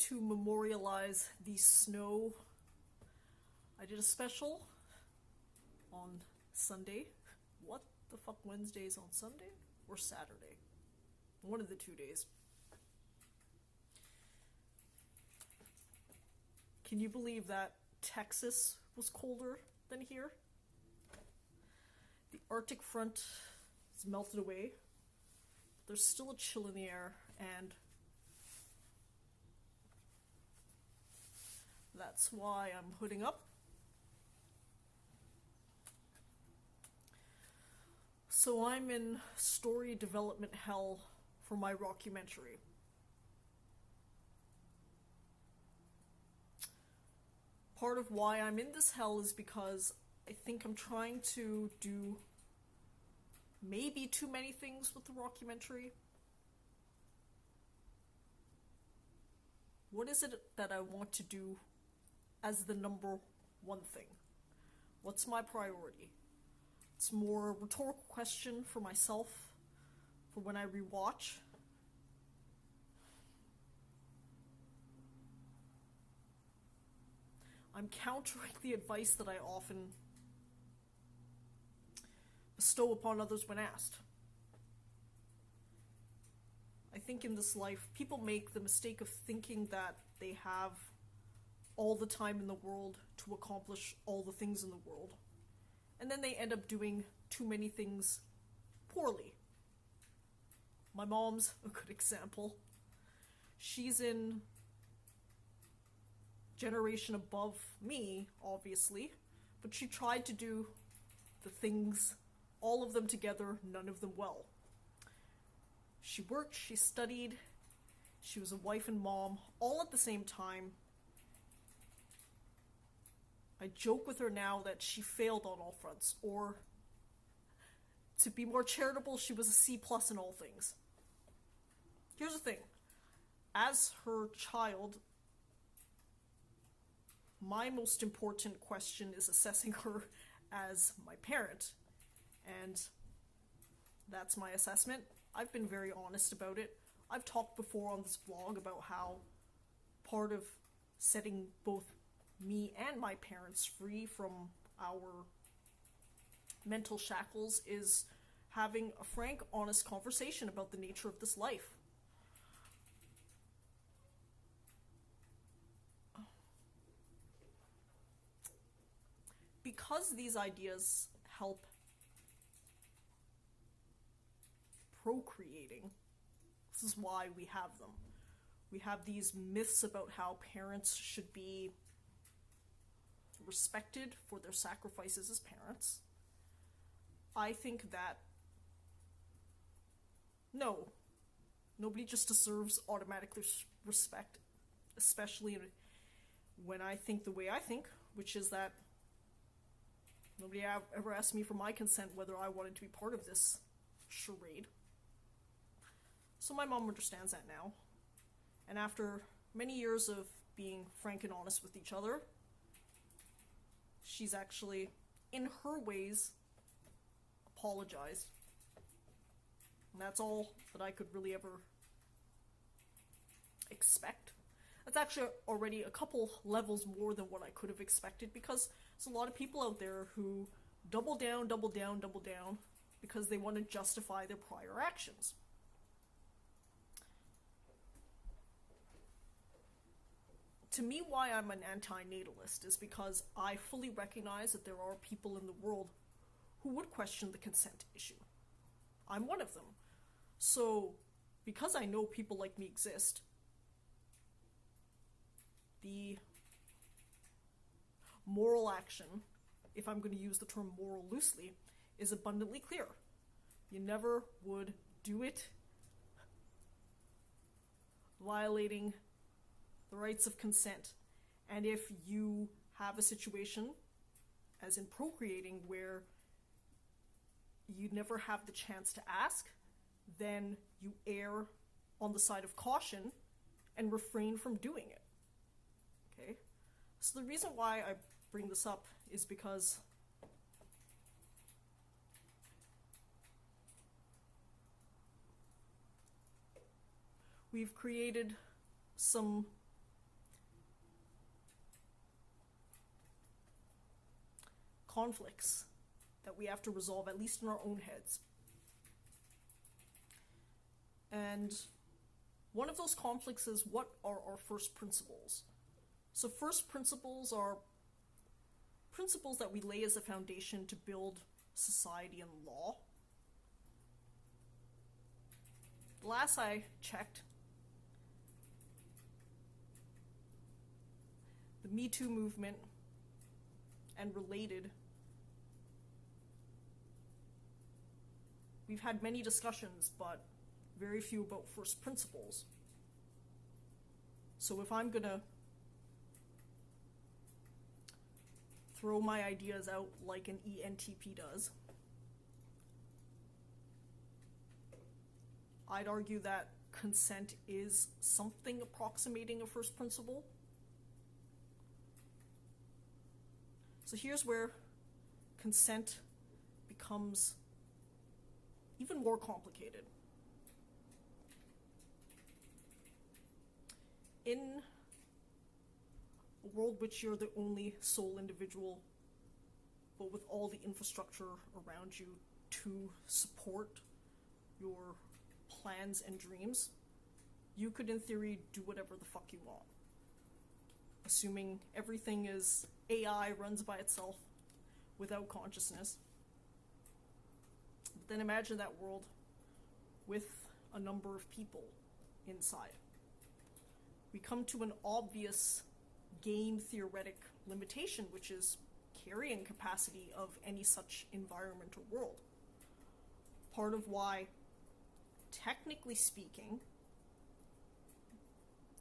to memorialize the snow, I did a special on Sunday. What the fuck Wednesdays on Sunday? Or Saturday? One of the 2 days. Can you believe that Texas was colder than here? The Arctic front has melted away. There's still a chill in the air, and that's why I'm hooding up. So I'm in story development hell for my rockumentary. Part of why I'm in this hell is because I think I'm trying to do maybe too many things with the rockumentary. What is it that I want to do as the number one thing? What's my priority? It's more a rhetorical question for myself for when I rewatch. I'm countering the advice that I often bestow upon others when asked. I think in this life, people make the mistake of thinking that they have all the time in the world to accomplish all the things in the world. And then they end up doing too many things poorly. My mom's a good example. She's in generation above me, obviously, but she tried to do the things, all of them together, none of them well. She worked, she studied, she was a wife and mom, all at the same time. I joke with her now that she failed on all fronts, or to be more charitable, she was a C+ in all things. Here's the thing. As her child, my most important question is assessing her as my parent, and that's my assessment. I've been very honest about it. I've talked before on this vlog about how part of setting both me and my parents free from our mental shackles is having a frank, honest conversation about the nature of this life. Because these ideas help procreating, this is why we have them. We have these myths about how parents should be respected for their sacrifices as parents. I think that no, nobody just deserves automatic respect, especially when I think the way I think, which is that nobody ever asked me for my consent whether I wanted to be part of this charade. So my mom understands that now. And after many years of being frank and honest with each other, she's actually, in her ways, apologized. And that's all that I could really ever expect. That's actually already a couple levels more than what I could have expected, because there's a lot of people out there who double down, because they want to justify their prior actions. To me, why I'm an anti-natalist is because I fully recognize that there are people in the world who would question the consent issue. I'm one of them. So, because I know people like me exist, the moral action, if I'm going to use the term moral loosely, is abundantly clear. You never would do it violating the rights of consent. And if you have a situation, as in procreating, where you never have the chance to ask, then you err on the side of caution and refrain from doing it. Okay? So the reason why I bring this up is because we've created some conflicts that we have to resolve, at least in our own heads. And one of those conflicts is, what are our first principles? So first principles are principles that we lay as a foundation to build society and law. Last I checked, the Me Too movement and related, we've had many discussions, but very few about first principles. So if I'm gonna throw my ideas out like an ENTP does, I'd argue that consent is something approximating a first principle. So here's where consent becomes even more complicated. In a world which you're the only sole individual, but with all the infrastructure around you to support your plans and dreams, you could in theory do whatever the fuck you want. Assuming everything is AI, runs by itself without consciousness. But then imagine that world with a number of people inside. We come to an obvious game theoretic limitation, which is carrying capacity of any such environment or world. Part of why, technically speaking,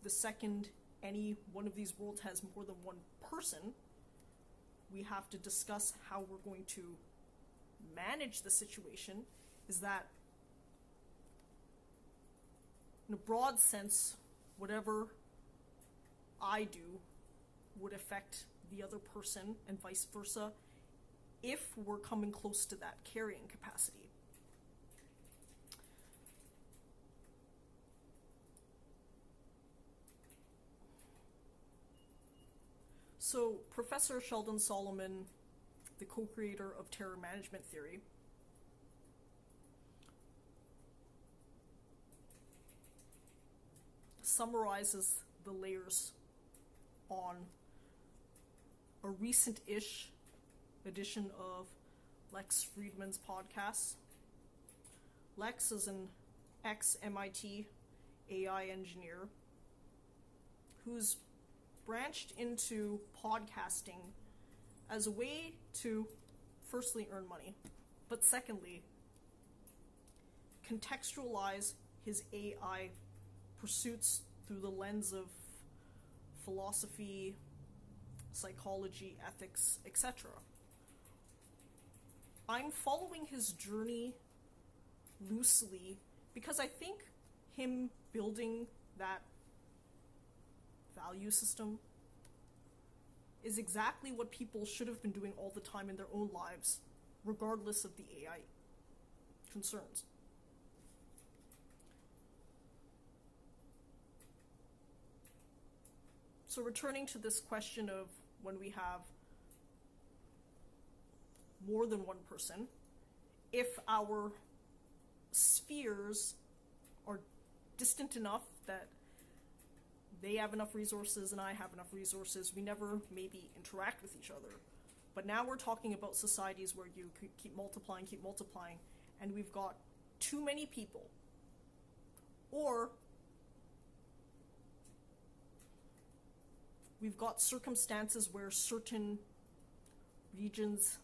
the second any one of these worlds has more than one person, we have to discuss how we're going to manage the situation, is that in a broad sense, whatever I do would affect the other person and vice versa if we're coming close to that carrying capacity. So Professor Sheldon Solomon, the co-creator of terror management theory, summarizes the layers on a recent-ish edition of Lex Fridman's podcast. Lex is an ex-MIT AI engineer who's branched into podcasting as a way to, firstly, earn money, but secondly, contextualize his AI pursuits through the lens of philosophy, psychology, ethics, etc. I'm following his journey loosely because I think him building that value system is exactly what people should have been doing all the time in their own lives, regardless of the AI concerns. So returning to this question of when we have more than one person, if our spheres are distant enough that they have enough resources and I have enough resources, we never maybe interact with each other. But now we're talking about societies where you could keep multiplying, and we've got too many people. Or we've got circumstances where certain regions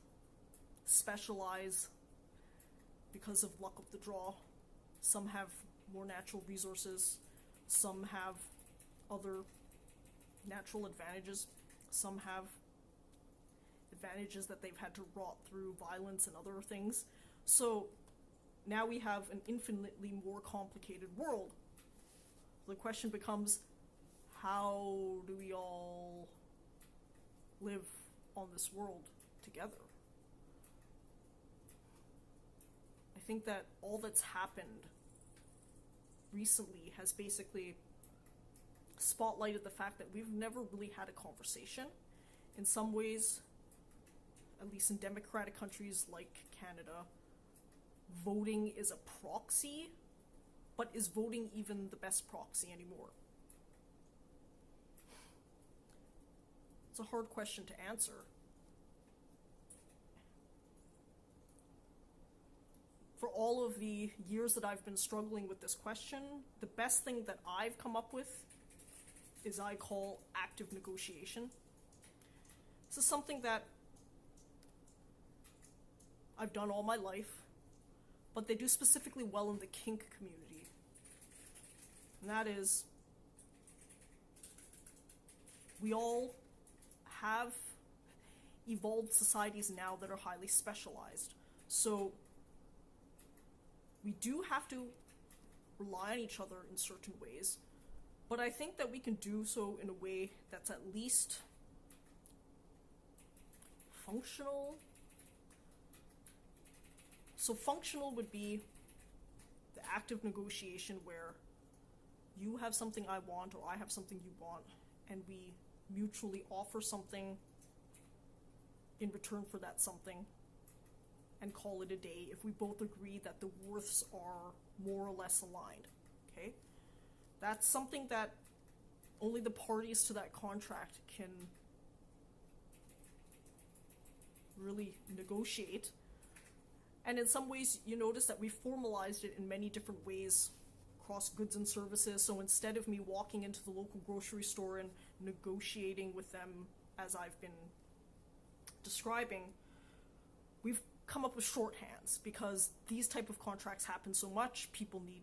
specialize because of luck of the draw. Some have more natural resources, some have other natural advantages, some have advantages that they've had to wrought through violence and other things. So now we have an infinitely more complicated world. The question becomes, how do we all live on this world together? I think that all that's happened recently has basically spotlighted the fact that we've never really had a conversation. In some ways, at least in democratic countries like Canada, voting is a proxy, but is voting even the best proxy anymore? It's a hard question to answer. For all of the years that I've been struggling with this question, the best thing that I've come up with is I call active negotiation. This is something that I've done all my life, but they do specifically well in the kink community. And that is, we all have evolved societies now that are highly specialized. So we do have to rely on each other in certain ways, but I think that we can do so in a way that's at least functional. So functional would be the active negotiation where you have something I want or I have something you want, and we mutually offer something in return for that something and call it a day if we both agree that the worths are more or less aligned, okay? That's something that only the parties to that contract can really negotiate. And in some ways, you notice that we formalized it in many different ways across goods and services. So instead of me walking into the local grocery store and negotiating with them as I've been describing, we've come up with shorthands because these type of contracts happen so much. People need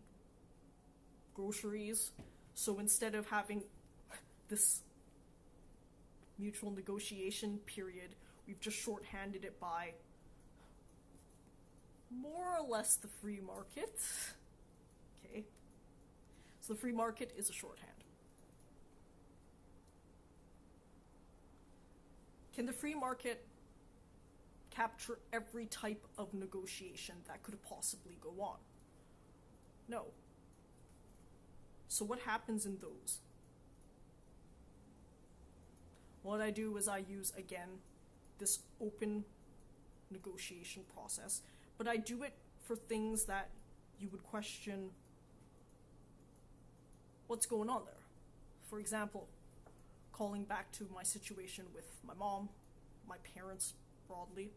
groceries. So instead of having this mutual negotiation period, we've just shorthanded it by more or less the free market. Okay. So the free market is a shorthand. Can the free market capture every type of negotiation that could possibly go on? No. So what happens in those? What I do is I use, again, this open negotiation process, but I do it for things that you would question what's going on there. For example, calling back to my situation with my mom, my parents broadly,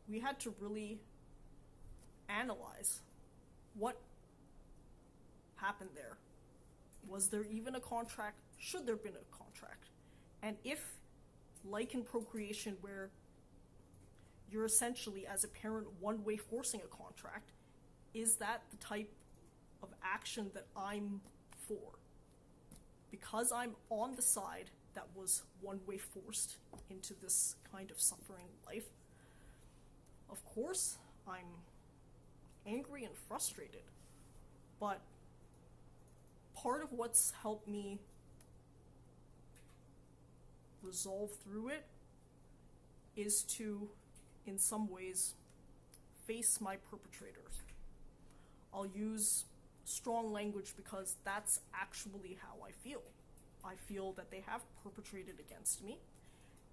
we had to really analyze what happened there. Was there even a contract? Should there have been a contract? And if, like in procreation, where you're essentially, as a parent, one-way forcing a contract, is that the type of action that I'm for? Because I'm on the side that was one-way forced into this kind of suffering life, of course I'm angry and frustrated, but part of what's helped me resolve through it is to, in some ways, face my perpetrators. I'll use strong language because that's actually how I feel. I feel that they have perpetrated against me,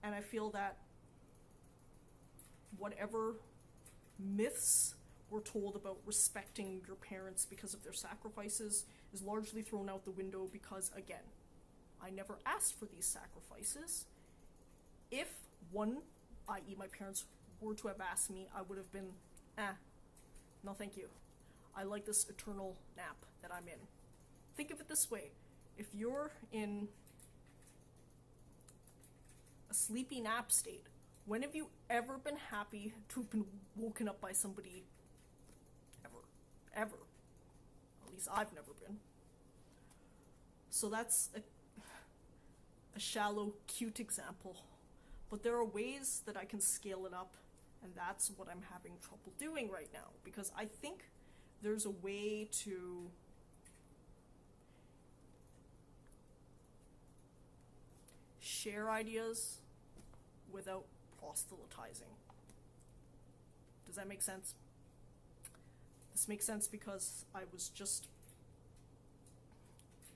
and I feel that whatever myths we're told about respecting your parents because of their sacrifices is largely thrown out the window because, again, I never asked for these sacrifices. If one, i.e. my parents, were to have asked me, I would have been, no thank you. I like this eternal nap that I'm in. Think of it this way. If you're in a sleepy nap state, when have you ever been happy to have been woken up by somebody? Ever. At least I've never been. So that's a shallow, cute example. But there are ways that I can scale it up, and that's what I'm having trouble doing right now, because I think there's a way to share ideas without proselytizing. Does that make sense? This makes sense because I was just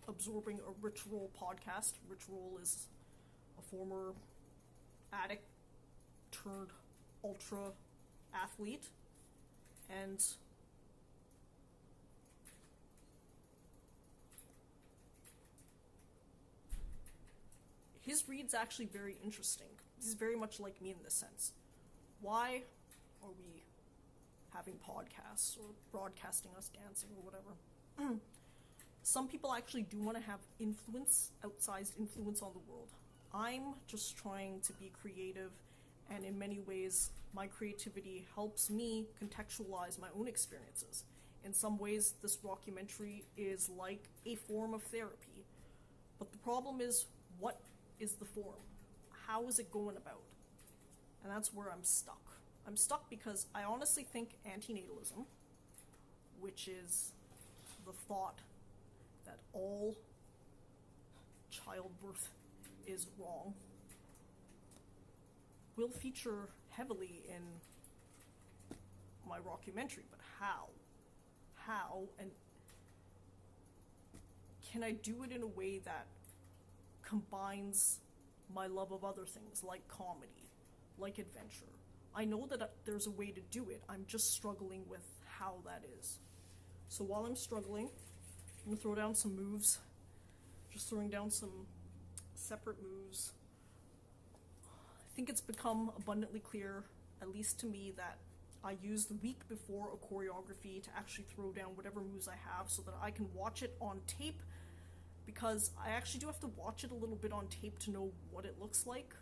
absorbing a Rich Roll podcast. Rich Roll is a former turned ultra athlete, and his read's actually very interesting. He's very much like me in this sense. Why are we having podcasts or broadcasting us dancing or whatever? Some people actually do want to have influence, outsized influence on the world. I'm just trying to be creative, and in many ways, my creativity helps me contextualize my own experiences. In some ways, this rockumentary is like a form of therapy. But the problem is, what is the form? How is it going about? And that's where I'm stuck. I'm stuck because I honestly think antinatalism, which is the thought that all childbirth is wrong, will feature heavily in my rockumentary. But how? How? And can I do it in a way that combines my love of other things, like comedy, like adventure? I know that there's a way to do it. I'm just struggling with how that is. So while I'm struggling, I'm going to throw down some moves. Just throwing down some separate moves. I think it's become abundantly clear, at least to me, that I use the week before a choreography to actually throw down whatever moves I have so that I can watch it on tape, because I actually do have to watch it a little bit on tape to know what it looks like.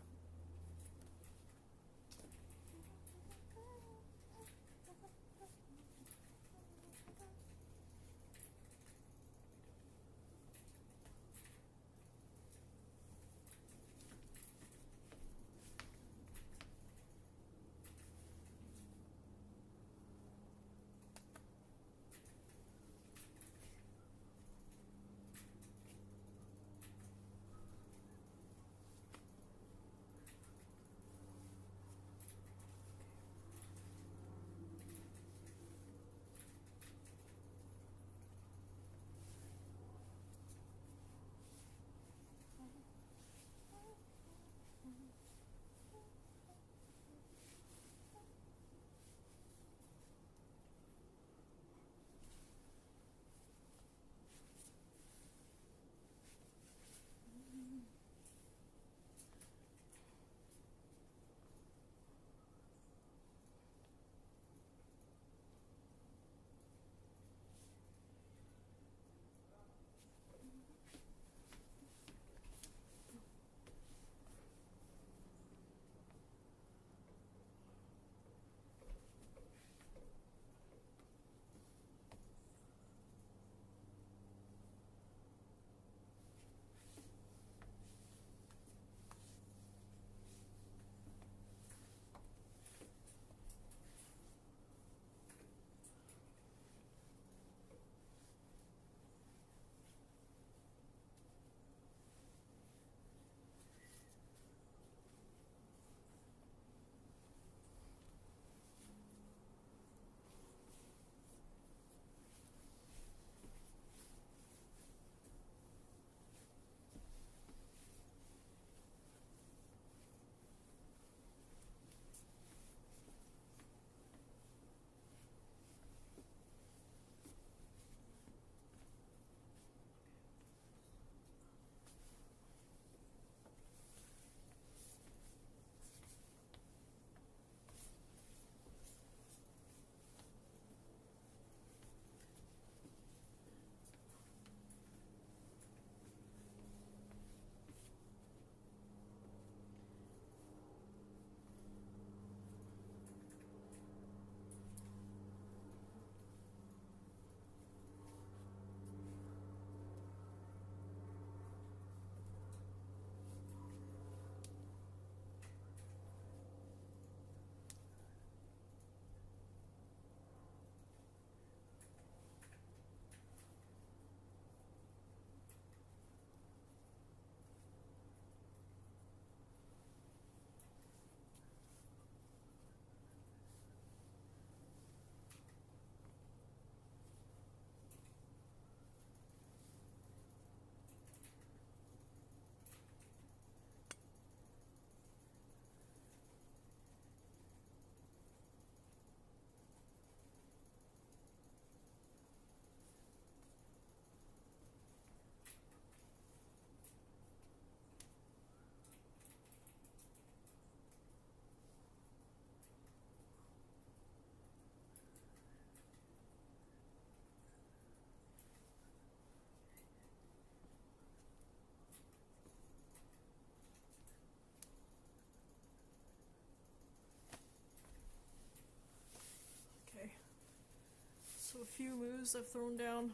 a few moves I've thrown down,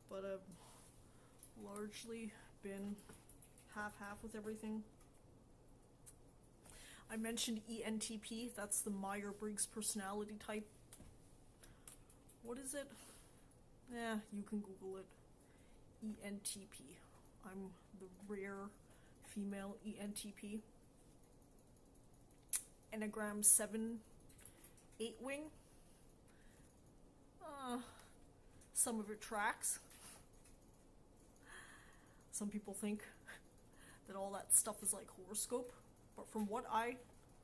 but I've largely been half-half with everything. I mentioned ENTP, that's the Myers-Briggs personality type. What is it? You can Google it. ENTP. I'm the rare female ENTP. Enneagram 7, 8 wing. Some of it tracks. Some people think that all that stuff is like horoscope, but from what I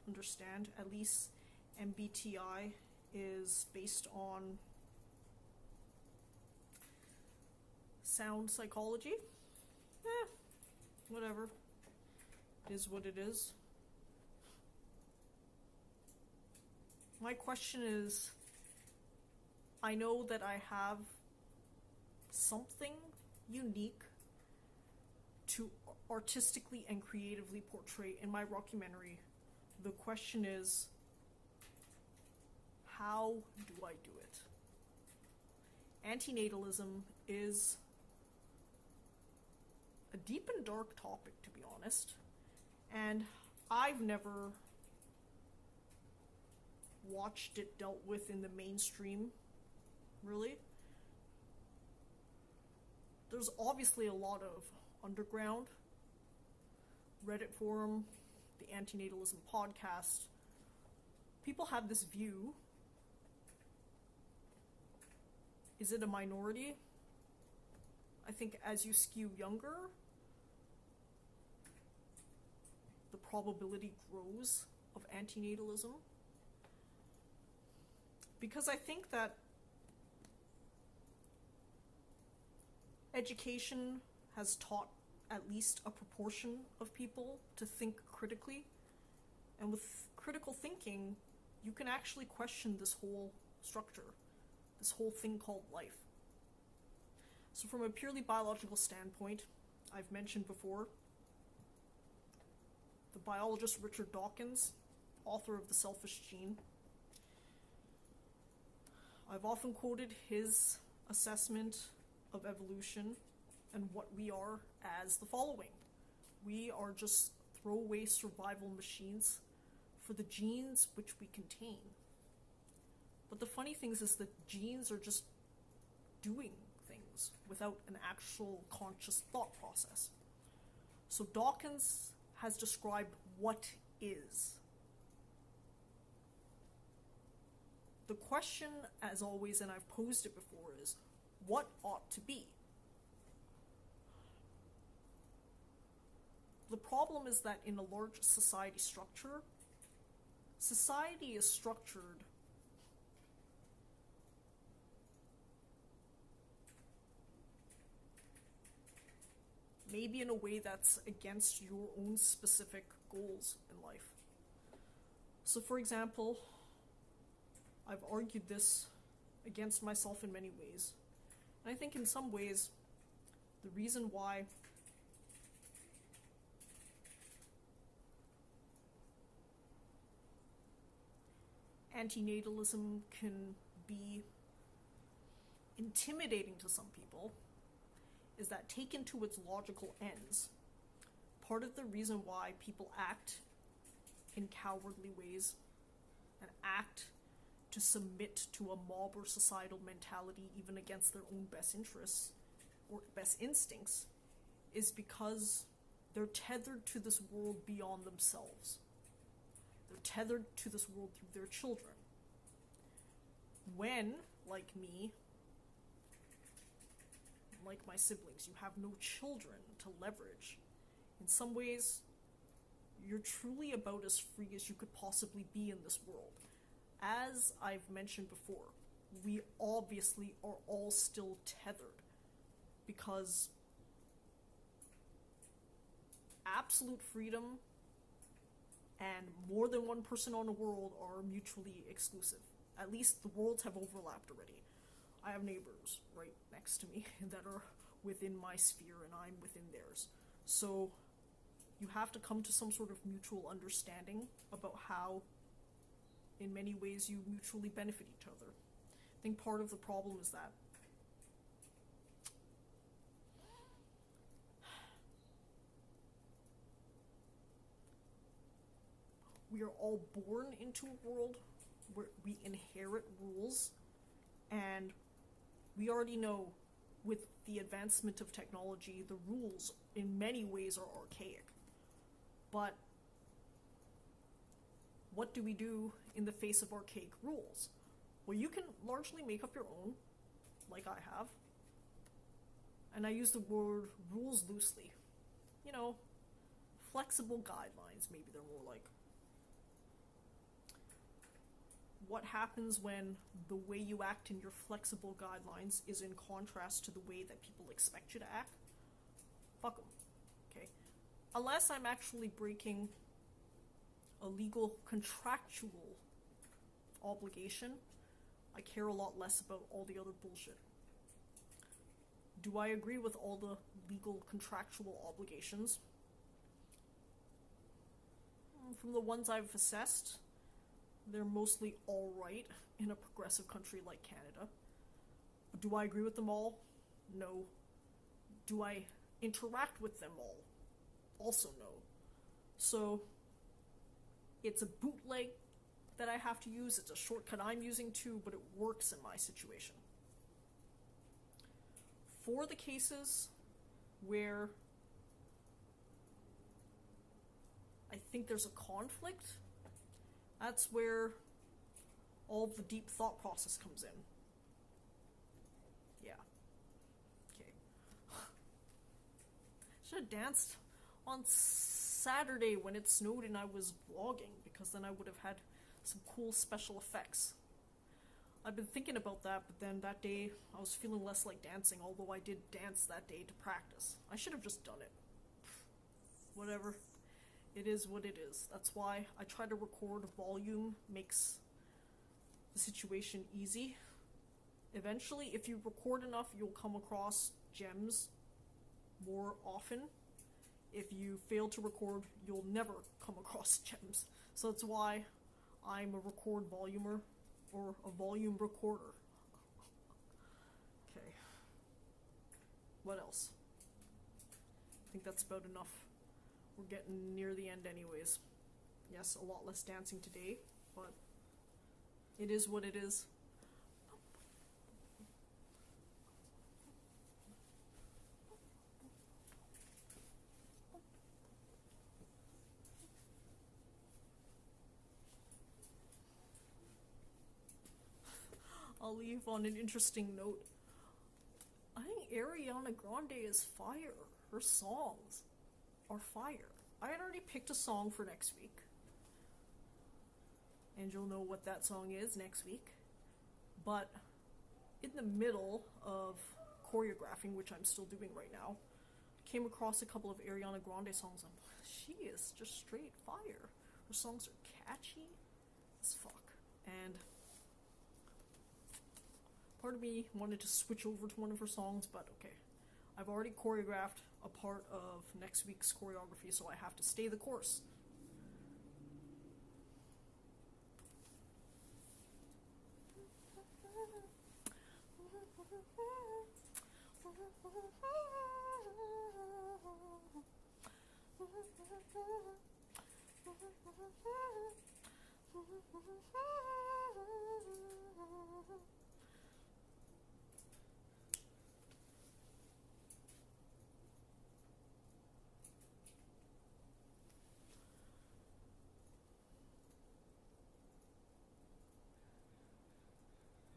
understand, at least MBTI is based on sound psychology. Whatever. It is what it is. My question is, I know that I have something unique to artistically and creatively portray in my rockumentary. The question is, how do I do it? Antinatalism is a deep and dark topic, to be honest, and I've never watched it dealt with in the mainstream, really. There's obviously a lot of underground Reddit forum, the antinatalism podcast. People have this view. Is it a minority? I think as you skew younger, the probability grows of antinatalism. Because I think that education has taught at least a proportion of people to think critically. And with critical thinking, you can actually question this whole structure, this whole thing called life. So from a purely biological standpoint, I've mentioned before, the biologist Richard Dawkins, author of The Selfish Gene, I've often quoted his assessment of evolution and what we are as the following. We are just throwaway survival machines for the genes which we contain. But the funny thing is that genes are just doing things without an actual conscious thought process. So Dawkins has described what is. The question, as always, and I've posed it before, is what ought to be? The problem is that in a large society structure, society is structured maybe in a way that's against your own specific goals in life. So for example, I've argued this against myself in many ways. And I think in some ways, the reason why antinatalism can be intimidating to some people is that taken to its logical ends, part of the reason why people act in cowardly ways and act to submit to a mob or societal mentality even against their own best interests or best instincts is because they're tethered to this world beyond themselves. They're tethered to this world through their children. When, like me, like my siblings, you have no children to leverage, in some ways, you're truly about as free as you could possibly be in this world. As I've mentioned before, we obviously are all still tethered because absolute freedom and more than one person on a world are mutually exclusive. At least the worlds have overlapped already. I have neighbors right next to me that are within my sphere and I'm within theirs. So you have to come to some sort of mutual understanding about how in many ways you mutually benefit each other. I think part of the problem is that we are all born into a world where we inherit rules, and we already know with the advancement of technology, the rules in many ways are archaic. But what do we do in the face of archaic rules? Well, you can largely make up your own, like I have. And I use the word rules loosely. You know, flexible guidelines, maybe they're more like. What happens when the way you act in your flexible guidelines is in contrast to the way that people expect you to act? Fuck them. Okay? Unless I'm actually breaking a legal contractual obligation, I care a lot less about all the other bullshit. Do I agree with all the legal contractual obligations? From the ones I've assessed, they're mostly alright in a progressive country like Canada. Do I agree with them all? No. Do I interact with them all? Also no. So, it's a bootleg that I have to use, it's a shortcut I'm using too, but it works in my situation. For the cases where I think there's a conflict, that's where all of the deep thought process comes in. Yeah. Okay. Should have danced on Saturday when it snowed and I was vlogging, because then I would have had some cool special effects. I've been thinking about that, but then that day I was feeling less like dancing, although I did dance that day to practice. I should have just done it. Whatever. It is what it is. That's why I try to record. Volume makes the situation easy. Eventually, if you record enough, you'll come across gems more often. If you fail to record, you'll never come across gems. So that's why I'm a record volumer, or a volume recorder. Okay. What else? I think that's about enough. We're getting near the end anyways. Yes, a lot less dancing today, but it is what it is. I'll leave on an interesting note. I think Ariana Grande is fire. Her songs are fire. I had already picked a song for next week, and you'll know what that song is next week. But in the middle of choreographing, which I'm still doing right now, came across a couple of Ariana Grande songs. She is just straight fire. Her songs are catchy as fuck. And part of me wanted to switch over to one of her songs, but okay. I've already choreographed a part of next week's choreography, so I have to stay the course.